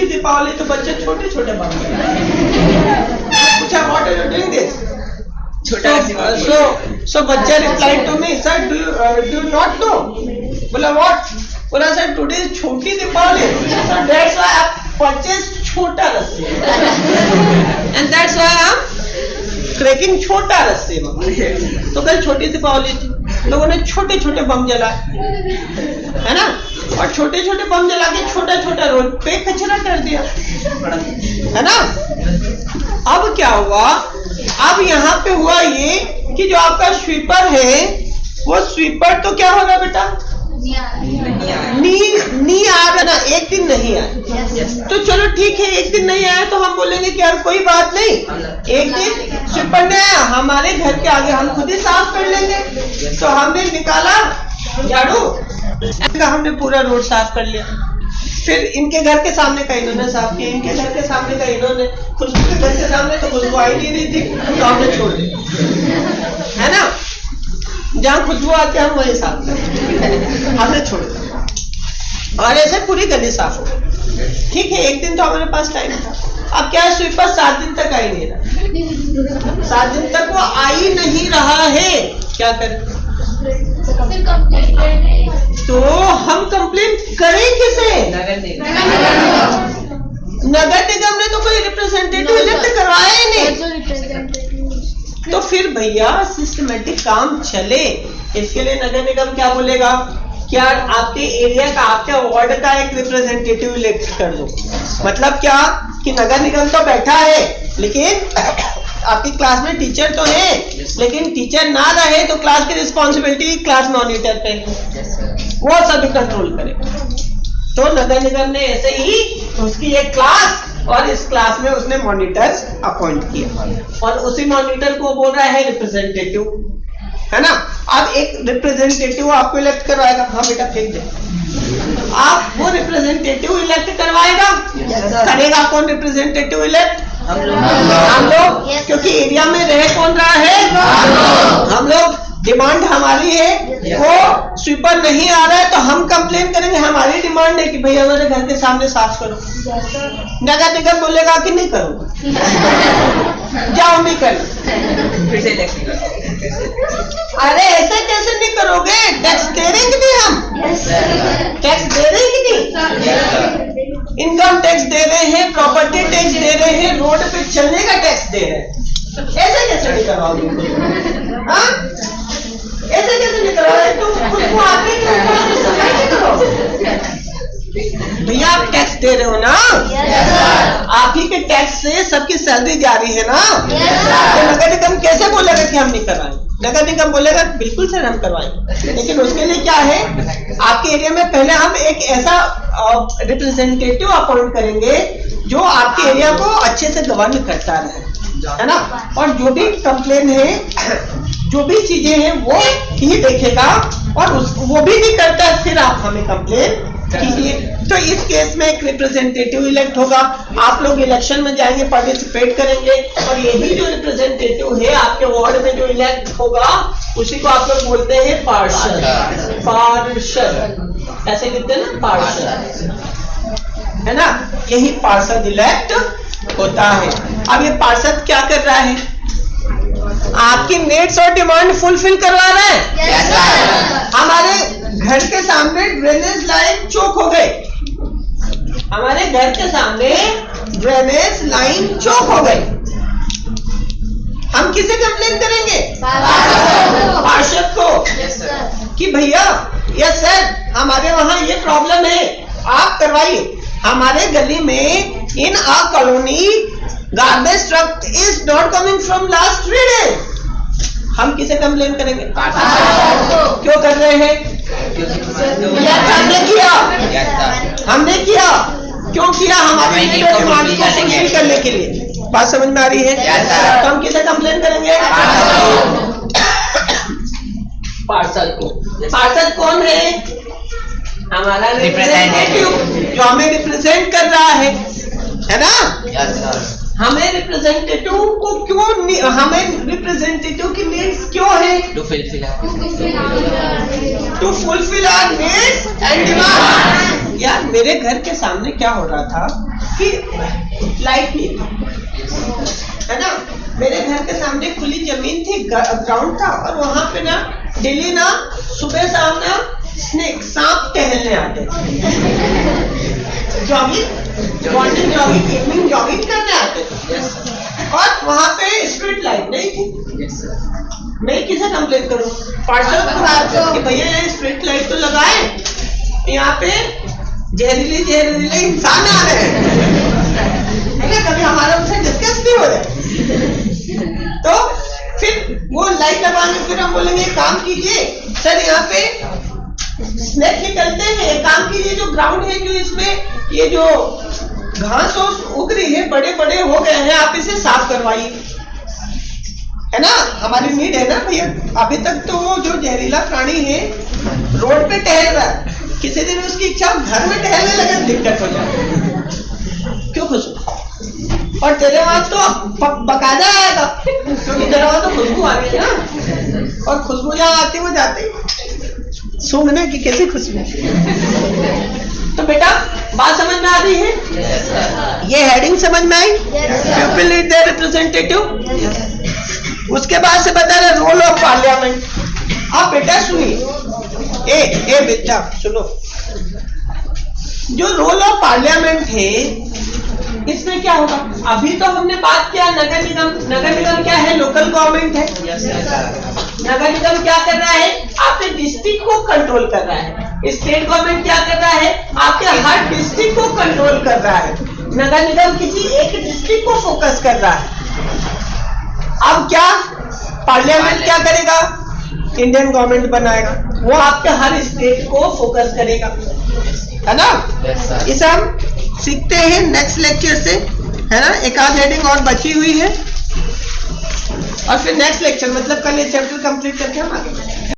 दीपावली तो बच्चे छोटे छोटे बन गए। पूछा what are you doing this? So बच्चा reply to me, sir do you not know? बोला व्हाट? बोला सर टुडे छोटी Deepavali, so that's why I purchased छोटा रस्सी, and that's why I'm cracking छोटा रस्सी। तो कल छोटी दीपावली थी, लोगों ने छोटे छोटे बम जलाए, है ना, और छोटे छोटे बम जला के छोटा छोटा रोड पे कचरा कर दिया, है ना। अब क्या हुआ? अब यहाँ पे हुआ ये कि जो आपका स्वीपर है, वो स्वीपर तो क्या होगा बेटा? नहीं आ रहा ना, एक दिन नहीं आया, तो चलो ठीक है, एक दिन नहीं आया तो हम बोलेंगे कि यार कोई बात नहीं, एक दिन स्वीपर ने आया, हमारे घर के आगे हम खुद ही साफ कर लेंगे। तो हमने निकाला झाड़ू, हमने पूरा रोड साफ कर लिया। फिर इनके घर के सामने का इन्होंने साफ किया, इनके घर के सामने का इन्होंने, खुशबू के घर के सामने तो खुशबू आई नहीं रही थी तो हमने छोड़ दी, है ना। जहाँ खुशबू आती है हम वही साफ करते, हमने छोड़ दिया और ऐसे पूरी गली साफ हो गई। ठीक है, एक दिन तो हमारे पास टाइम था। अब क्या है, स्वीपर 7 दिन तक आई नहीं रहा, 7 दिन तक वो आ ही नहीं रहा है, क्या करें? तो हम कंप्लेन करें किसे? नगर निगम ने तो कोई रिप्रेजेंटेटिव इलेक्ट करवाया ही नहीं। तो फिर भैया सिस्टमेटिक काम चले, इसके लिए नगर निगम क्या बोलेगा, क्या आपके एरिया का, आपके वार्ड का एक रिप्रेजेंटेटिव इलेक्ट कर दो। मतलब क्या कि नगर निगम तो बैठा है लेकिन आपकी क्लास में टीचर तो है, लेकिन टीचर ना रहे तो क्लास की रिस्पॉन्सिबिलिटी क्लास मॉनिटर पे है, वो सभी कंट्रोल करे। तो नगर निगम ने ऐसे ही उसकी एक क्लास और इस क्लास में उसने मॉनिटर्स अपॉइंट किया और उसी मॉनिटर को बोल रहा है रिप्रेजेंटेटिव, है ना। अब एक रिप्रेजेंटेटिव आपको इलेक्ट करवाएगा, हाँ बेटा फेंक दे, आप वो रिप्रेजेंटेटिव इलेक्ट करवाएगा, करेगा कौन रिप्रेजेंटेटिव इलेक्ट? हम लोग, क्योंकि एरिया में रह कौन रहा है? हम लोग। डिमांड हमारी है, वो स्वीपर नहीं आ रहा है तो हम कंप्लेन करेंगे, हमारी डिमांड है कि भाई हमारे घर के सामने साफ करो। नगर निगम बोलेगा कि नहीं करो, जाओ नहीं कर। अरे ऐसे कैसे नहीं करोगे, टैक्स दे रहे कि नहीं? हम टैक्स दे रहे कि नहीं? इनकम टैक्स दे रहे हैं, प्रॉपर्टी टैक्स दे रहे हैं, रोड पे चलने का टैक्स दे रहे हैं, ऐसे कैसे नहीं करवाओगे? ऐसे कैसे नहीं करवाओगे? तुम खुद को आगे करो भैया, आप टैक्स दे रहे हो ना, आप ही के टैक्स से सबकी सैलरी जा रही है ना, तो नगर निगम कैसे बोलेगा कि हम नहीं करवाएं? नगर निगम बोलेगा बिल्कुल सर हम करवाएं, लेकिन उसके लिए क्या है, आपके एरिया में पहले हम एक ऐसा रिप्रेजेंटेटिव अपॉइंट करेंगे जो आपके एरिया को अच्छे से गवर्न करता रहे, है ना। और जो भी कंप्लेन है, जो भी चीजें हैं वो ही देखेगा और वो भी नहीं करता है, फिर आप हमें कंप्लेन कीजिए। तो इस केस में एक रिप्रेजेंटेटिव इलेक्ट होगा, आप लोग इलेक्शन में जाएंगे, पार्टिसिपेट करेंगे और यही जो रिप्रेजेंटेटिव है आपके वार्ड में जो इलेक्ट होगा उसी को आप लोग बोलते हैं पार्षद। पार्षद ऐसे कहते हैं ना, पार्षद, है ना। यही पार्षद इलेक्ट होता है। अब ये पार्षद क्या कर रहा है? आपकी नीड्स और डिमांड फुलफिल करवा रहा है। yes, हमारे घर के सामने ड्रेनेज लाइन चौक हो गई, हमारे घर के सामने ड्रेनेज लाइन चौक हो गई, हम किसे कंप्लेन करेंगे? पार्षद को। कि भैया यस सर हमारे वहां ये प्रॉब्लम है, आप करवाइए। हमारे गली में in a colony garbage truck is not coming from last 3 days। हम किसे कंप्लेन करेंगे? क्यों कर रहे हैं? हमने किया, हमने किया। क्यों किया? हमारे डिमांड को फुलफिल करने के लिए। बात समझ में आ रही है? तो हम किसे कंप्लेन करेंगे? पार्षद को। पार्षद कौन है? हमारा रिप्रेजेंटेटिव जो हमें रिप्रेजेंट कर रहा है ना। हमें रिप्रेजेंटेटिव को क्यों, हमें रिप्रेजेंटेटिव की नीड्स क्यों है? To fulfil our needs and demand. यार मेरे घर के सामने क्या हो रहा था कि लाइट नहीं थी, है ना। मेरे घर के सामने खुली जमीन थी, ग्राउंड था और वहां पे ना डेली ना सुबह शाम ना स्नेक सांप टहलने आते थे, jogging, morning jogging, evening jogging करने आते थे और वहां पे स्ट्रीट लाइट नहीं थी। मैं किसे कंप्लेन करूं? पार्षद को कि भैया यहाँ स्ट्रीट लाइट तो लगाए, यहाँ पे जहरीले जहरीले इंसान आ रहे हैं, है ना। कभी हमारा उनसे डिस्कस भी हो जाए तो फिर वो लाइट लगाने, फिर हम बोलेंगे काम कीजिए सर, यहाँ पे स्नेक निकलते हैं, काम कीजिए, जो ग्राउंड है जो इसमें ये जो घास उग रही है, बड़े बड़े हो गए हैं, आप इसे साफ करवाइए, है ना। हमारी नीड है ना भैया। अभी तक तो वो जो जहरीला प्राणी है रोड पे टहल रहा है, किसी दिन उसकी इच्छा घर में टहलने लगे दिक्कत हो जाए। क्यों खुशबू? और तेरे वहां तो बकायदा आएगा, क्योंकि तेरे वहां तो खुशबू आ रही है ना, और खुशबू जहाँ आती है वो जाती है सूंघने की कैसी खुशबू। तो बेटा बात समझ में आ रही है? ये हेडिंग समझ में आई? People is there representative. उसके बाद से बता रहे रोल ऑफ पार्लियामेंट। आप बेटा सुनिए, ए बेटा सुनो, जो रोल ऑफ पार्लियामेंट है इसमें क्या होगा? अभी तो हमने बात किया नगर निगम। नगर निगम क्या है? लोकल गवर्नमेंट है। नगर निगम क्या कर रहा है? आपके डिस्ट्रिक्ट को कंट्रोल कर रहा है। स्टेट गवर्नमेंट क्या कर रहा है? आपके हर डिस्ट्रिक्ट को कंट्रोल कर रहा है। नगर निगम किसी एक डिस्ट्रिक्ट को फोकस कर रहा है। अब क्या पार्लियामेंट क्या करेगा? इंडियन गवर्नमेंट बनाएगा, वो आपके हर स्टेट को फोकस करेगा, है ना? इसे हम सीखते हैं नेक्स्ट लेक्चर से, है ना? एक आध हेडिंग और बची हुई है, और फिर नेक्स्ट लेक्चर मतलब कल ये चैप्टर कंप्लीट करके हम आगे बढ़ेंगे।